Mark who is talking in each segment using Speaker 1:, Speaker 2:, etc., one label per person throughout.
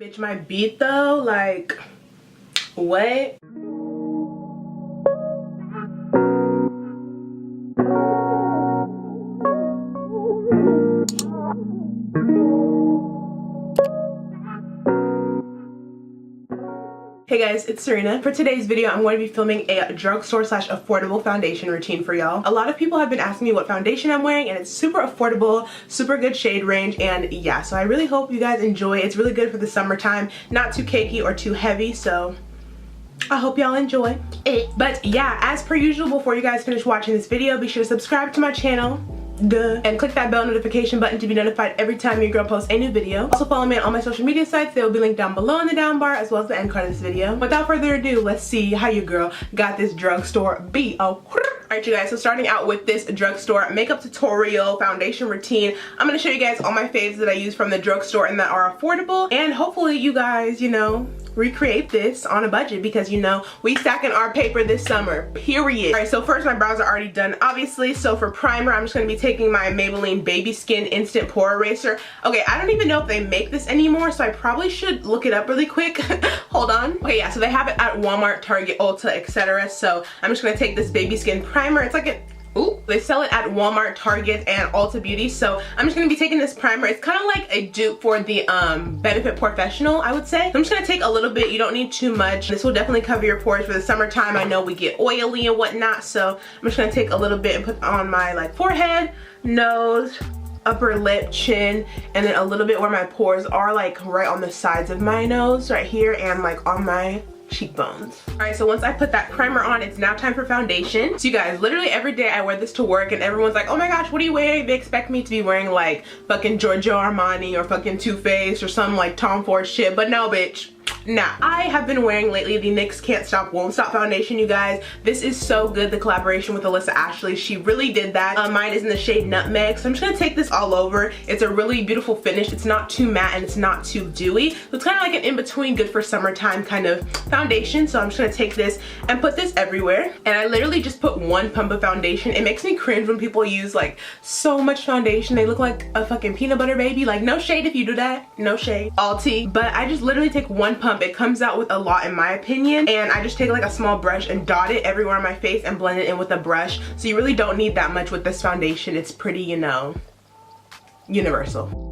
Speaker 1: Bitch, my beat though, like, what? Hey guys, it's Serena. For today's video, I'm going to be filming a drugstore slash affordable foundation routine for y'all. A lot of people have been asking me what foundation I'm wearing, and it's super affordable, super good shade range, and yeah, so I really hope you guys enjoy. It's really good for the summertime, not too cakey or too heavy, so I hope y'all enjoy it. But yeah, as per usual, before you guys finish watching this video, be sure to subscribe to my channel. Duh. And click that bell notification button to be notified every time your girl posts a new video. Also follow me on all my social media sites. They will be linked down below in the down bar, as well as the end card of this video. Without further ado, let's see how your girl got this drugstore beat. Alright you guys, so starting out with this drugstore makeup tutorial foundation routine, I'm going to show you guys all my faves that I use from the drugstore and that are affordable, and hopefully you guys, you know, recreate this on a budget, because you know we stacking our paper this summer, period. Alright, so first my brows are already done, obviously. So for primer, I'm just going to be taking my Maybelline Baby Skin Instant Pore Eraser. Okay, I don't even know if they make this anymore, so I probably should look it up really quick. Hold on. Okay, yeah, so they have it at Walmart, Target, Ulta, etc. So I'm just going to take this Baby Skin primer. It's like a they sell it at Walmart, Target, and Ulta Beauty. So I'm just going to be taking this primer. It's kind of like a dupe for the Benefit Professional, I would say. So I'm just going to take a little bit. You don't need too much. This will definitely cover your pores for the summertime. I know we get oily and whatnot, so I'm just going to take a little bit and put on my like forehead, nose, upper lip, chin, and then a little bit where my pores are, like right on the sides of my nose right here, and like on my cheekbones. Alright, so once I put that primer on, it's now time for foundation. So you guys, literally every day I wear this to work, and everyone's like, oh my gosh, what are you wearing? They expect me to be wearing like fucking Giorgio Armani or fucking Too Faced or some like Tom Ford shit, but no bitch. Now, I have been wearing lately the NYX Can't Stop Won't Stop foundation, you guys. This is so good, the collaboration with Alyssa Ashley. She really did that. Mine is in the shade Nutmeg, so I'm just gonna take this all over. It's a really beautiful finish. It's not too matte and it's not too dewy. So it's kind of like an in-between, good for summertime kind of foundation. So I'm just gonna take this and put this everywhere. And I literally just put one pump of foundation. It makes me cringe when people use like so much foundation. They look like a fucking peanut butter baby. Like, no shade if you do that. No shade. All tea. But I just literally take one pump. It comes out with a lot in my opinion, and I just take like a small brush and dot it everywhere on my face and blend it in with a brush. So you really don't need that much with this foundation. It's pretty, you know, universal.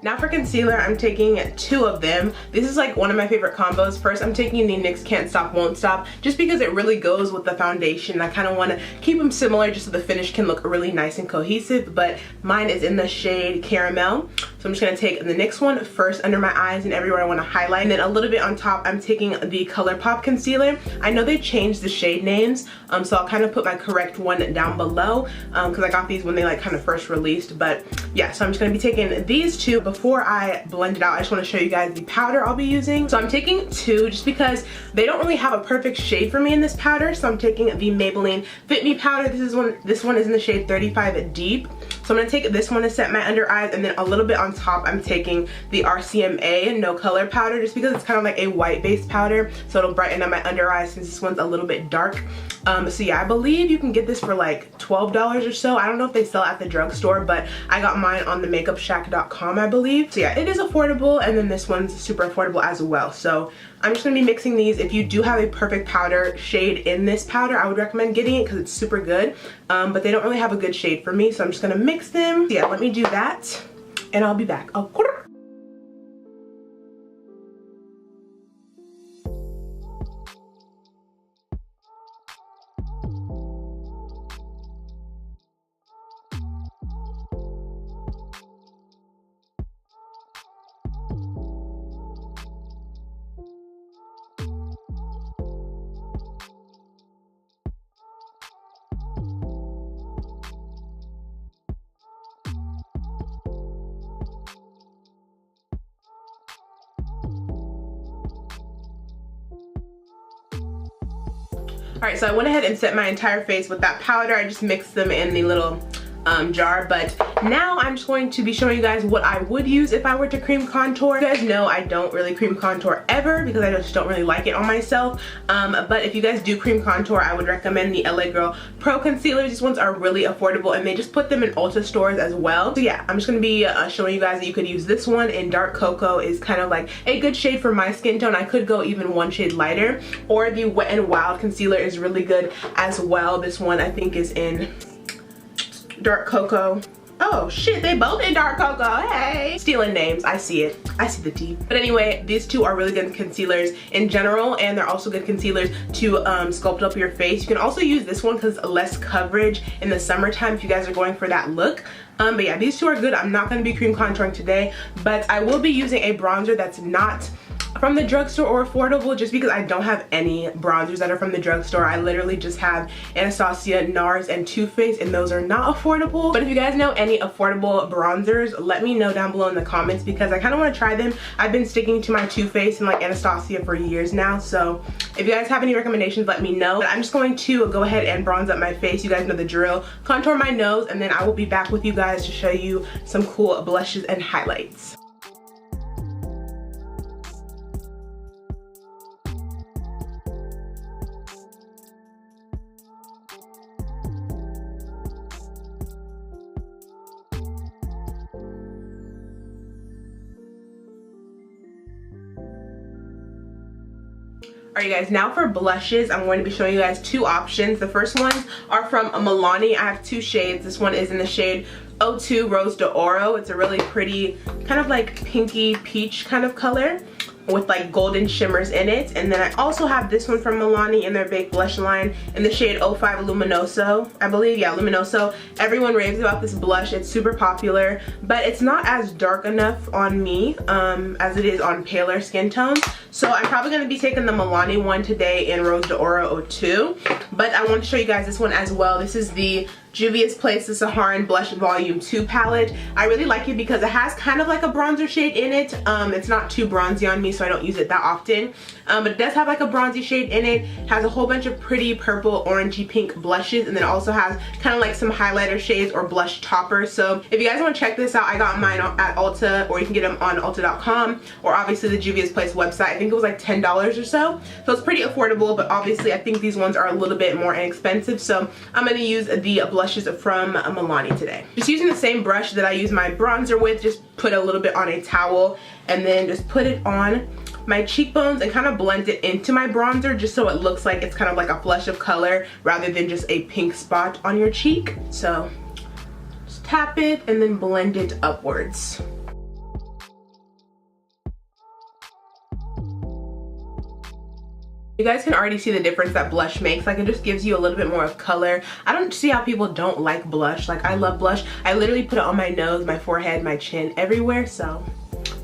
Speaker 1: Now for concealer, I'm taking two of them. This is like one of my favorite combos. First, I'm taking the NYX Can't Stop Won't Stop, just because it really goes with the foundation. I kind of want to keep them similar just so the finish can look really nice and cohesive, but mine is in the shade Caramel. So I'm just going to take the NYX one first under my eyes and everywhere I want to highlight, and then a little bit on top I'm taking the Colourpop concealer. I know they changed the shade names, so I'll kind of put my correct one down below, because I got these when they like kind of first released. But yeah, so I'm just going to be taking these two. Before I blend it out, I just want to show you guys the powder I'll be using. So I'm taking two just because they don't really have a perfect shade for me in this powder. So I'm taking the Maybelline Fit Me powder. This one is in the shade 35 Deep. So I'm going to take this one to set my under eyes, and then a little bit on top I'm taking the RCMA No Color powder, just because it's kind of like a white based powder, so it'll brighten up my under eyes since this one's a little bit dark. So yeah, I believe you can get this for like $12 or so. I don't know if they sell at the drugstore, but I got mine on the makeupshack.com, I believe. So yeah, it is affordable, and then this one's super affordable as well. So I'm just going to be mixing these. If you do have a perfect powder shade in this powder, I would recommend getting it because it's super good. But they don't really have a good shade for me, so I'm just going to mix them. So yeah, let me do that, and I'll be back. Alright, so I went ahead and set my entire face with that powder. I just mixed them in the little jar, but now I'm just going to be showing you guys what I would use if I were to cream contour. You guys know I don't really cream contour ever because I just don't really like it on myself, but if you guys do cream contour, I would recommend the LA Girl Pro Concealers. These ones are really affordable and they just put them in Ulta stores as well. So yeah, I'm just going to be showing you guys that you could use this one in Dark Cocoa. Is kind of like a good shade for my skin tone. I could go even one shade lighter, or the Wet n Wild concealer is really good as well. This one I think is in Dark Cocoa. Oh shit, they both in Dark Cocoa. Hey, stealing names. I see it. I see the tea. But anyway, these two are really good concealers in general, and they're also good concealers to sculpt up your face. You can also use this one because less coverage in the summertime if you guys are going for that look. But yeah, these two are good. I'm not going to be cream contouring today, but I will be using a bronzer that's not from the drugstore or affordable, just because I don't have any bronzers that are from the drugstore. I literally just have Anastasia, NARS, and Too Faced, and those are not affordable. But if you guys know any affordable bronzers, let me know down below in the comments because I kind of want to try them. I've been sticking to my Too Faced and like Anastasia for years now, so if you guys have any recommendations, let me know. But I'm just going to go ahead and bronze up my face. You guys know the drill. Contour my nose, and then I will be back with you guys to show you some cool blushes and highlights. Alright guys, now for blushes, I'm going to be showing you guys two options. The first ones are from Milani. I have two shades. This one is in the shade 02 Rose d'Oro. It's a really pretty, kind of like pinky peach kind of color with like golden shimmers in it. And then I also have this one from Milani in their baked blush line in the shade 05 Luminoso, I believe. Yeah, Luminoso. Everyone raves about this blush. It's super popular, but it's not as dark enough on me as it is on paler skin tones. So I'm probably going to be taking the Milani one today in Rose d'Oro 02, but I want to show you guys this one as well. This is the Juvia's Place, the Saharan Blush Volume 2 palette. I really like it because it has kind of like a bronzer shade in it. It's not too bronzy on me, so I don't use it that often. But it does have like a bronzy shade in it. Has a whole bunch of pretty purple, orangey pink blushes, and then it also has kind of like some highlighter shades or blush toppers. So if you guys want to check this out, I got mine at Ulta, or you can get them on Ulta.com, or obviously the Juvia's Place website. I think it was like $10 or so. So it's pretty affordable, but obviously I think these ones are a little bit more inexpensive. So I'm going to use the blushes from Milani today. Just using the same brush that I use my bronzer with, just put a little bit on a towel and then just put it on my cheekbones and kind of blend it into my bronzer just so it looks like it's kind of like a flush of color rather than just a pink spot on your cheek. So just tap it and then blend it upwards. You guys can already see the difference that blush makes. Like, it just gives you a little bit more of color. I don't see how people don't like blush. Like, I love blush. I literally put it on my nose, my forehead, my chin, everywhere, so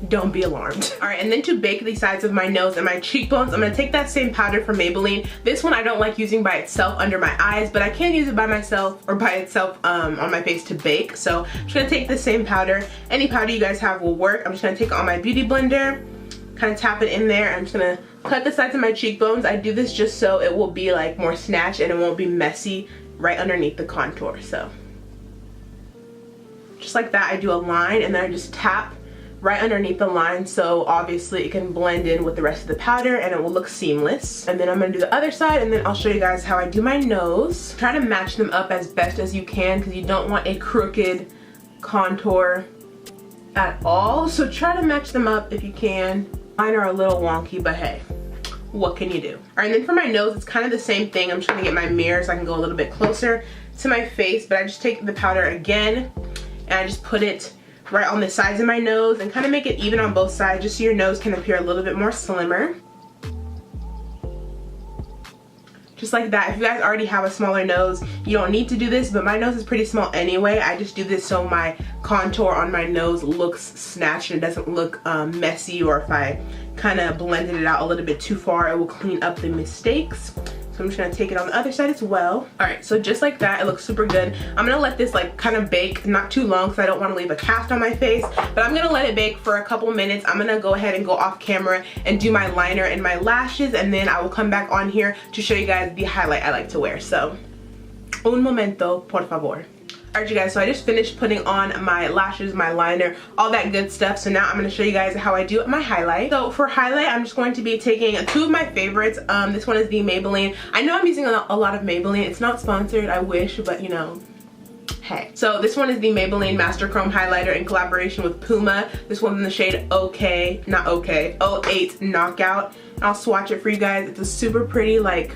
Speaker 1: don't be alarmed. Alright, and then to bake the sides of my nose and my cheekbones, I'm going to take that same powder from Maybelline. This one I don't like using by itself under my eyes, but I can use it by myself or by itself on my face to bake. So I'm just going to take the same powder. Any powder you guys have will work. I'm just going to take it on my beauty blender, kind of tap it in there. I'm just going to cut the sides of my cheekbones. I do this just so it will be like more snatched and it won't be messy right underneath the contour. So just like that, I do a line and then I just tap right underneath the line, so obviously it can blend in with the rest of the powder and it will look seamless. And then I'm going to do the other side, and then I'll show you guys how I do my nose. Try to match them up as best as you can because you don't want a crooked contour at all. So try to match them up if you can. Mine are a little wonky, but hey, what can you do? Alright, and then for my nose, it's kind of the same thing. I'm just going to get my mirror so I can go a little bit closer to my face, but I just take the powder again and I just put it right on the sides of my nose and kind of make it even on both sides just so your nose can appear a little bit more slimmer. Just like that. If you guys already have a smaller nose, you don't need to do this, but my nose is pretty small anyway. I just do this so my contour on my nose looks snatched and it doesn't look messy, or if I kind of blended it out a little bit too far, it will clean up the mistakes. So I'm just gonna take it on the other side as well. All right, so just like that, it looks super good. I'm gonna let this like kind of bake, not too long because I don't want to leave a cast on my face, but I'm gonna let it bake for a couple minutes. I'm gonna go ahead and go off camera and do my liner and my lashes, and then I will come back on here to show you guys the highlight I like to wear. So, un momento, por favor. Alright you guys, so I just finished putting on my lashes, my liner, all that good stuff. So now I'm going to show you guys how I do my highlight. So for highlight, I'm just going to be taking two of my favorites. This one is the Maybelline. I know I'm using a lot of Maybelline. It's not sponsored, I wish, but you know, hey. So this one is the Maybelline Master Chrome Highlighter in collaboration with Puma. This one's in the shade 08 Knockout. I'll swatch it for you guys. It's a super pretty, like,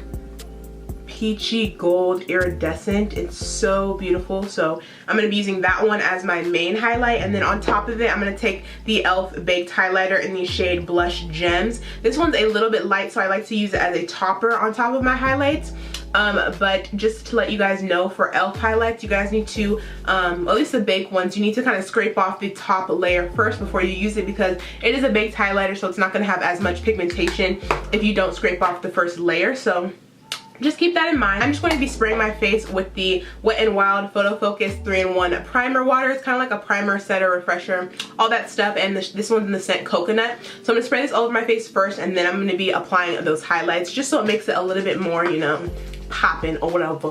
Speaker 1: peachy gold iridescent. It's so beautiful. So I'm going to be using that one as my main highlight, and then on top of it I'm going to take the E.L.F. baked highlighter in the shade Blush Gems. This one's a little bit light, so I like to use it as a topper on top of my highlights. But just to let you guys know, for E.L.F. highlights, you guys need to, at least the baked ones, you need to kind of scrape off the top layer first before you use it, because it is a baked highlighter, so it's not going to have as much pigmentation if you don't scrape off the first layer. So just keep that in mind. I'm just going to be spraying my face with the Wet n Wild Photo Focus 3-in-1 primer water. It's kind of like a primer, setter, refresher, all that stuff, and this one's in the scent Coconut. So I'm going to spray this all over my face first, and then I'm going to be applying those highlights just so it makes it a little bit more, you know, popping or whatever.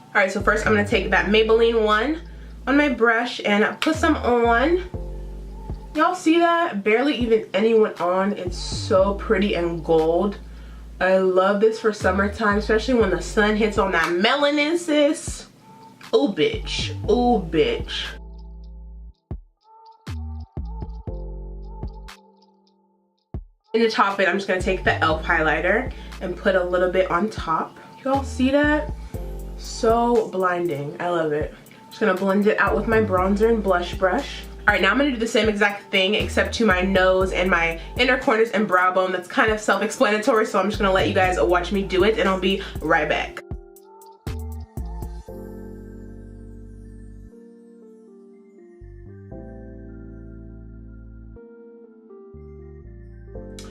Speaker 1: Alright, so first I'm going to take that Maybelline one on my brush and put some on. Y'all see that? Barely even anyone on. It's so pretty and gold. I love this for summertime, especially when the sun hits on that melanin, sis. Oh, bitch. Oh, bitch. And to top it, I'm just going to take the E.L.F. highlighter and put a little bit on top. Y'all see that? So blinding. I love it. Just going to blend it out with my bronzer and blush brush. Alright, now I'm going to do the same exact thing except to my nose and my inner corners and brow bone. That's kind of self-explanatory, so I'm just going to let you guys watch me do it, and I'll be right back.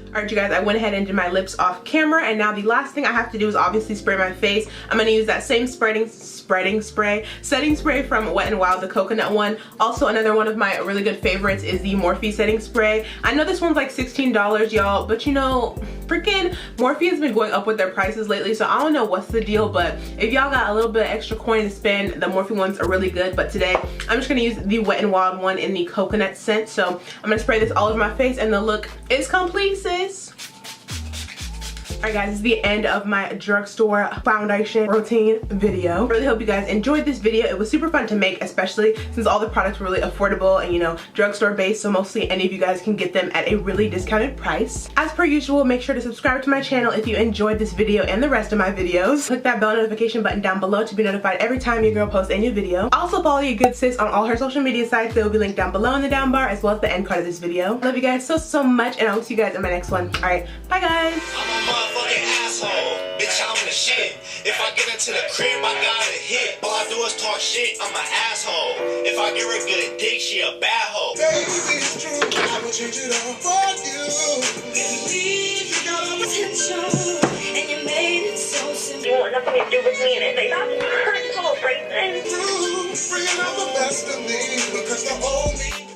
Speaker 1: Alright you guys, I went ahead and did my lips off camera, and now the last thing I have to do is obviously spray my face. I'm going to use that same setting spray from Wet n Wild, the coconut one. Also, another one of my really good favorites is the Morphe setting spray. I know this one's like $16, y'all, but you know, freaking Morphe has been going up with their prices lately, so I don't know what's the deal, but if y'all got a little bit of extra coin to spend, the Morphe ones are really good. But today, I'm just going to use the Wet n Wild one in the coconut scent. So I'm going to spray this all over my face, and the look is complete, sis. Alright guys, this is the end of my drugstore foundation routine video. I really hope you guys enjoyed this video. It was super fun to make, especially since all the products were really affordable and, you know, drugstore based, so mostly any of you guys can get them at a really discounted price. As per usual, make sure to subscribe to my channel if you enjoyed this video and the rest of my videos. Click that bell notification button down below to be notified every time your girl posts a new video. Also follow your good sis on all her social media sites. They will be linked down below in the down bar, as well as the end card of this video. I love you guys so much, and I'll see you guys in my next one. Alright, bye guys.
Speaker 2: Motherfucking asshole, bitch, I'm the shit. If I get into the crib, I got a hit. All I do is talk shit, I'm an asshole. If I give her good dick, she a bad hoe. Baby, it's true, I will change it all for you. Believe you got all potential, and you made it so simple. You want nothing to do with me, and they got personal, right? Bringing out the best of me, because the old me